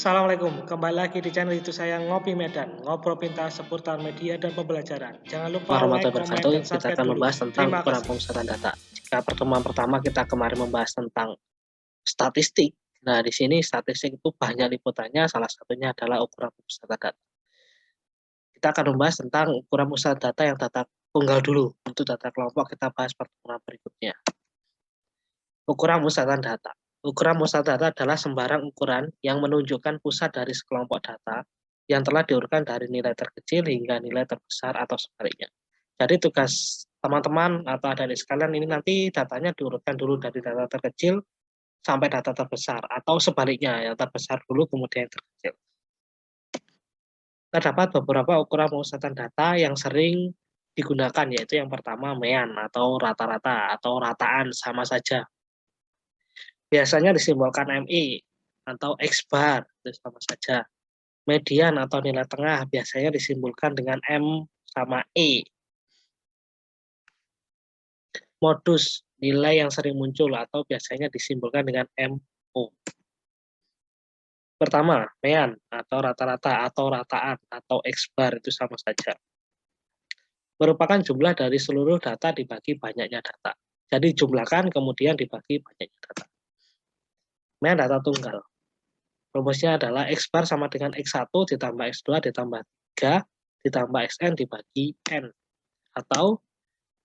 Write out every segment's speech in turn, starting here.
Assalamualaikum, kembali lagi di channel itu saya Ngopi Medan, ngobrol pintar seputar media dan pembelajaran. Jangan lupa like, Warahmatullahi komen, wabarakatuh. dan Kita subscribe akan dulu. membahas tentang Terima ukuran kasih. pemusatan data. Jika pertemuan pertama kita kemarin membahas tentang statistik. Nah, di sini statistik itu banyak liputannya, salah satunya adalah ukuran pemusatan data. Kita akan membahas tentang ukuran pemusatan data yang data tunggal dulu. Untuk data kelompok kita bahas pertemuan berikutnya. Ukuran pemusatan data. Ukuran pemusatan data adalah sembarang ukuran yang menunjukkan pusat dari sekelompok data yang telah diurutkan dari nilai terkecil hingga nilai terbesar atau sebaliknya. Jadi tugas teman-teman atau adik sekalian ini nanti datanya diurutkan dulu dari data terkecil sampai data terbesar atau sebaliknya, yang terbesar dulu kemudian yang terkecil. Terdapat beberapa ukuran pemusatan data yang sering digunakan, yaitu yang pertama mean atau rata-rata atau rataan sama saja. Biasanya disimbolkan MI atau X bar, itu sama saja. Median atau nilai tengah biasanya disimbolkan dengan M sama E. Modus, nilai yang sering muncul atau biasanya disimbolkan dengan MO. Pertama, mean atau rata-rata atau rataan atau X bar itu sama saja. Merupakan jumlah dari seluruh data dibagi banyaknya data. Jadi jumlahkan kemudian dibagi banyaknya data. Mean data tunggal. Rumusnya adalah X bar sama dengan X1 ditambah X2 ditambah 3 ditambah Xn dibagi N. Atau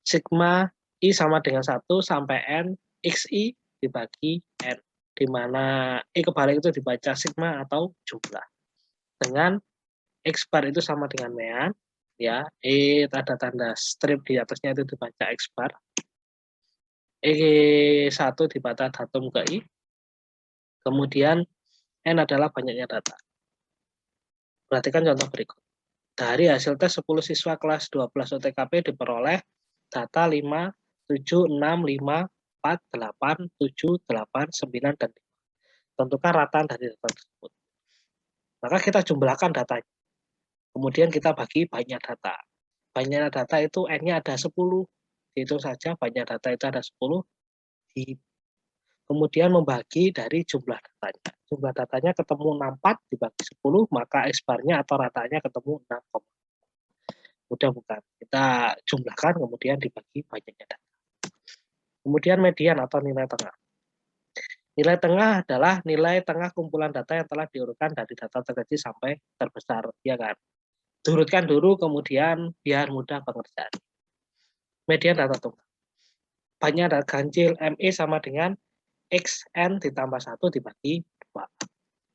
sigma I sama dengan 1 sampai N XI dibagi N. Di mana I kebalik itu dibaca sigma atau jumlah. Dengan X bar itu sama dengan mean, ya, I ada tanda strip di atasnya itu dibaca X bar. E1 dibaca datum ke I. Kemudian N adalah banyaknya data. Perhatikan contoh berikut. Dari hasil tes 10 siswa kelas 12 UTKP diperoleh data 5, 7, 6, 5, 4, 8, 7, 8, 9, dan 5. Tentukan rataan dari data tersebut. Maka kita jumlahkan datanya. Kemudian kita bagi banyak data. Banyak data itu N-nya ada 10. Itu saja banyak data itu ada 10. Kemudian membagi dari jumlah datanya. Jumlah datanya ketemu 64 dibagi 10, maka X bar-nya atau ratanya ketemu 6, mudah bukan? Kita jumlahkan kemudian dibagi banyaknya data. Kemudian median atau nilai tengah. Nilai tengah adalah nilai tengah kumpulan data yang telah diurutkan dari data terkecil sampai terbesar, ya kan? Diurutkan dulu kemudian biar mudah pengerjaan. Median data tunggal. Banyak data ganjil ME sama dengan XN ditambah 1 dibagi 2.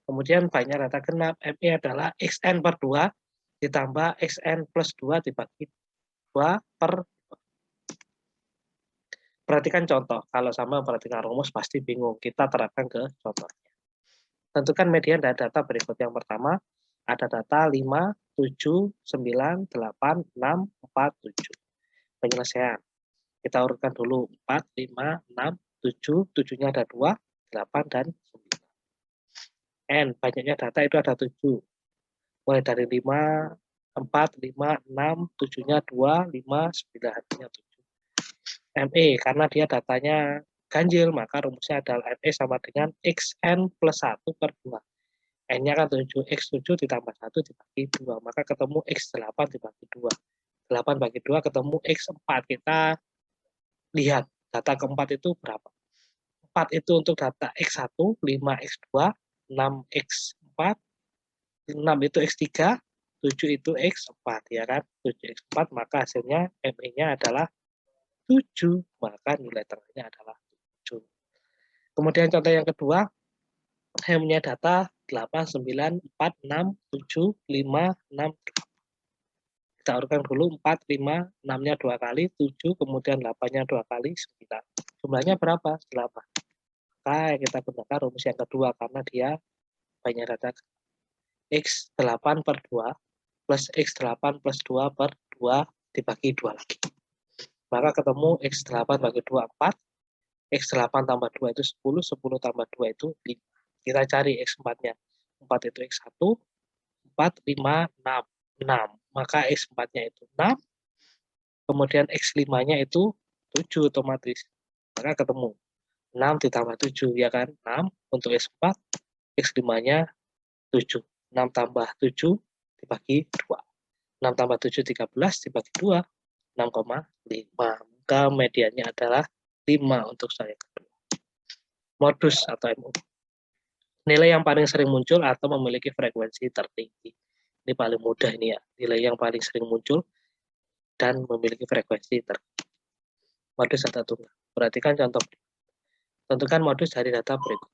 Kemudian banyak data genap ME adalah XN per 2 ditambah XN plus 2 dibagi 2 per. Perhatikan contoh, kalau sama perhatikan rumus pasti bingung, kita terapkan ke contohnya. Tentukan median dari data berikut. Yang pertama, ada data 5, 7, 9, 8, 6, 4, 7. Penyelesaian. Kita urutkan dulu 4, 5, 6, 7, 7-nya ada 2, 8, dan 9. N, banyaknya data itu ada 7. Mulai dari 5, 4, 5, 6, 7-nya 2, 5, 9, artinya 7. ME, karena dia datanya ganjil, maka rumusnya adalah ME sama dengan XN plus 1 per 2. N-nya kan 7, X7 ditambah 1 dibagi 2, maka ketemu X8 dibagi 2. 8 bagi 2 ketemu X4. Kita lihat data keempat itu berapa. 4 itu untuk data X1, 5 X2, 6 X4, 6 itu X3, 7 itu X4, ya kan? 7 X4, maka hasilnya ME-nya adalah 7, maka nilai tengahnya adalah 7. Kemudian contoh yang kedua, saya punya data 8, 9, 4, 6, 7, 5, 6, 8. Kita urutkan dulu 4, 5, 6-nya 2 kali, 7, kemudian 8-nya 2 kali, 9. Jumlahnya berapa? 8. Maka kita gunakan rumus yang kedua, karena dia banyak data. X8 per 2 plus X8 plus 2 per 2 dibagi 2 lagi. Maka ketemu X8 bagi 2, 4. X8 tambah 2 itu 10, 10 tambah 2 itu 5. Kita cari X4-nya. 4 itu X1, 4, 5, 6. 6. Maka X4-nya itu 6. Kemudian X5-nya itu 7 otomatis. Maka ketemu 6 ditambah 7, ya kan? 6 untuk X4. X5-nya 7. 6 tambah 7 dibagi 2. 6 tambah 7, 13 dibagi 2, 6,5. Maka mediannya adalah 5 untuk saya kedua. Modus atau MU. Nilai yang paling sering muncul atau memiliki frekuensi tertinggi. Ini paling mudah ini ya. Nilai yang paling sering muncul dan memiliki frekuensi tertinggi. Modus atau tunggal. Perhatikan contoh. Tentukan modus dari data berikut.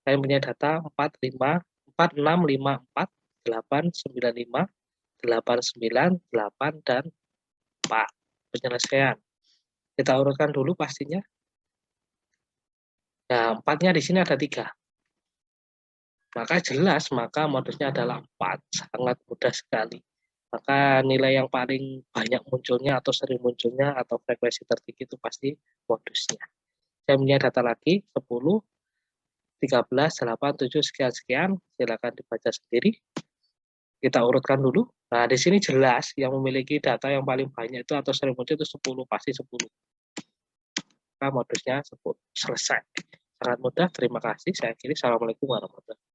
Saya punya data 4654, 895, 898, dan 4. Penyelesaian. Kita urutkan dulu pastinya. Nah, 4-nya di sini ada 3. Maka jelas, maka modusnya adalah 4. Sangat mudah sekali. Maka nilai yang paling banyak munculnya atau sering munculnya atau frekuensi tertinggi itu pasti modusnya. Saya punya data lagi, 10, 13, 8, 7, sekian-sekian. Silakan dibaca sendiri. Kita urutkan dulu. Nah, di sini jelas yang memiliki data yang paling banyak itu atau sering muncul itu 10, pasti 10. Maka modusnya 10. Selesai. Sangat mudah, terima kasih. Saya akhiri. Assalamualaikum warahmatullahi wabarakatuh.